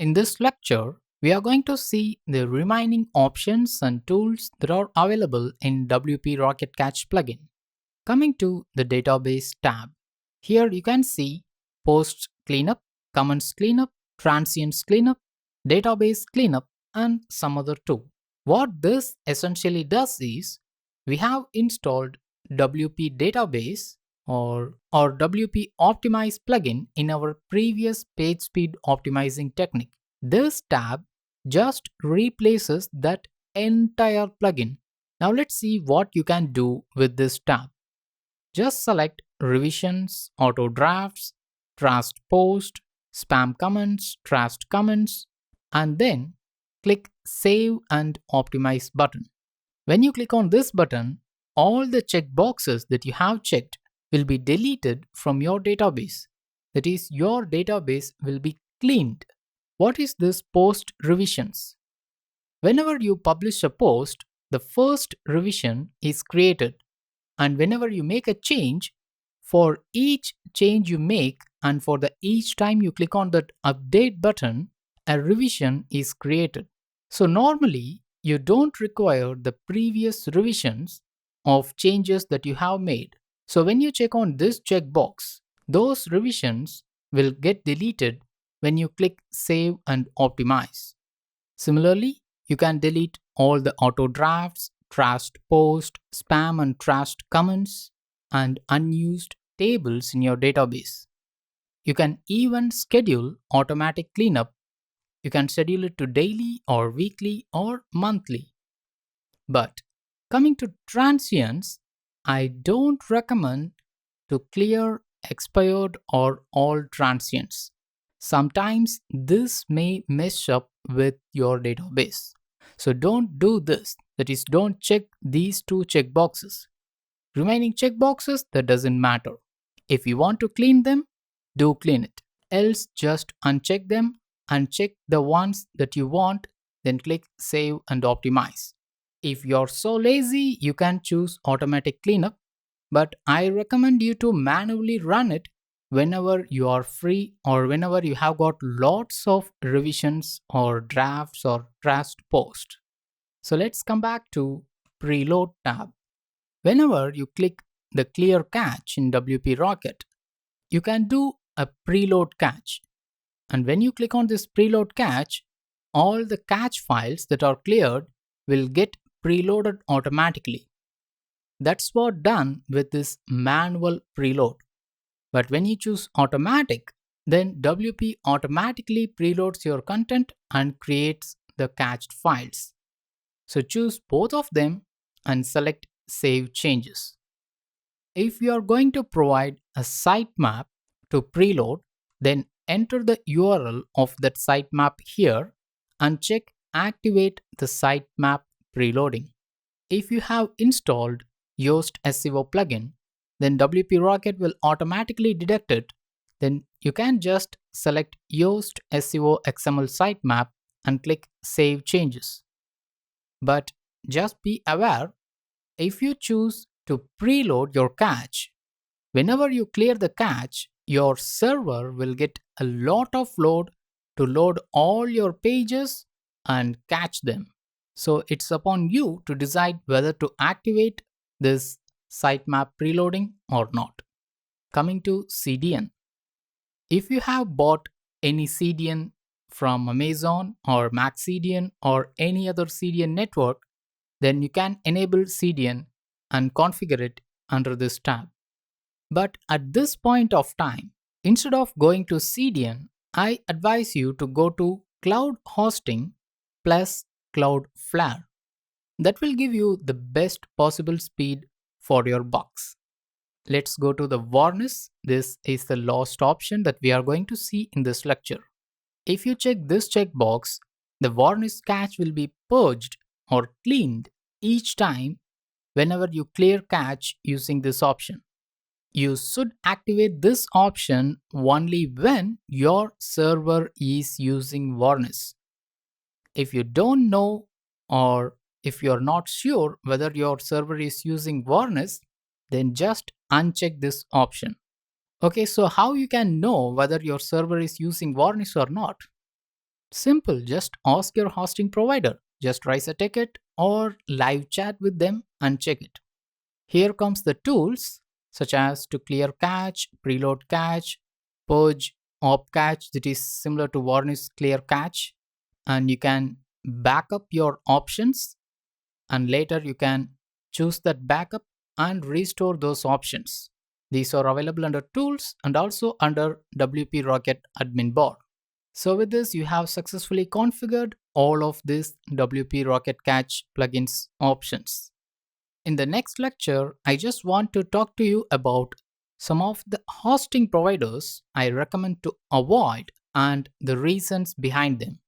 In this lecture, we are going to see the remaining options and tools that are available in WP Rocket Cache plugin. Coming to the database tab, here you can see post cleanup, comments cleanup, transients cleanup, database cleanup, and some other too. What this essentially does is we have installed WP database or WP optimize plugin in our previous page speed optimizing technique. This tab just replaces that entire plugin. Now let's see what you can do with this tab. Just select revisions, auto drafts, trashed post, spam comments, trashed comments, and then click save and optimize button. When you click on this button, all the checkboxes that you have checked will be deleted from your database. That is, your database will be cleaned. What is this post revisions? Whenever you publish a post, the first revision is created, and whenever you make a change, for each change you make and for the each time you click on that update button, a revision is created. So normally you don't require the previous revisions of changes that you have made. So when you check on this checkbox, those revisions will get deleted when you click save and optimize. Similarly, you can delete all the auto drafts, trashed post, spam and trashed comments, and unused tables in your database. You can even schedule automatic cleanup. You can schedule it to daily or weekly or monthly. But coming to transients, I don't recommend to clear expired or all transients. Sometimes this may mess up with your database. So don't do this. That is, don't check these two checkboxes. Remaining checkboxes, that doesn't matter. If you want to clean them, do clean it. Else just uncheck them and check the ones that you want, then click save and optimize. If you're so lazy, you can choose automatic cleanup, but I recommend you to manually run it whenever you are free or whenever you have got lots of revisions or drafts or trashed posts. So let's come back to preload tab. Whenever you click the clear cache in WP Rocket, you can do a preload cache. And when you click on this preload cache, all the cache files that are cleared will get preloaded automatically. That's what done with this manual preload. But when you choose automatic, then WP automatically preloads your content and creates the cached files. So choose both of them and select Save Changes. If you are going to provide a sitemap to preload, then enter the URL of that sitemap here and check Activate the sitemap preloading. If you have installed Yoast SEO plugin, then WP Rocket will automatically detect it. Then you can just select Yoast SEO XML sitemap and click Save Changes. But just be aware, if you choose to preload your cache, whenever you clear the cache, your server will get a lot of load to load all your pages and cache them. So it's upon you to decide whether to activate this sitemap preloading or not. Coming to CDN. If you have bought any CDN from Amazon or MaxCDN or any other CDN network, then you can enable CDN and configure it under this tab. But at this point of time, instead of going to CDN, I advise you to go to Cloud Hosting plus Cloudflare. That will give you the best possible speed for your box. Let's go to the Varnish. This is the last option that we are going to see in this lecture. If you check this checkbox, the Varnish cache will be purged or cleaned each time whenever you clear cache using this option. You should activate this option only when your server is using Varnish. If you don't know or if you're not sure whether your server is using Varnish, then just uncheck this option. Okay, so how you can know whether your server is using Varnish or not? Simple, just ask your hosting provider. Just raise a ticket or live chat with them and check it. Here comes the tools such as to clear cache, preload cache, purge op cache that is similar to varnish clear cache, and you can back up your options and later you can choose that backup and restore those options. These are available under tools and also under WP Rocket admin bar. So with this, you have successfully configured all of these WP Rocket Cache plugins options. In the next lecture, I just want to talk to you about some of the hosting providers I recommend to avoid and the reasons behind them.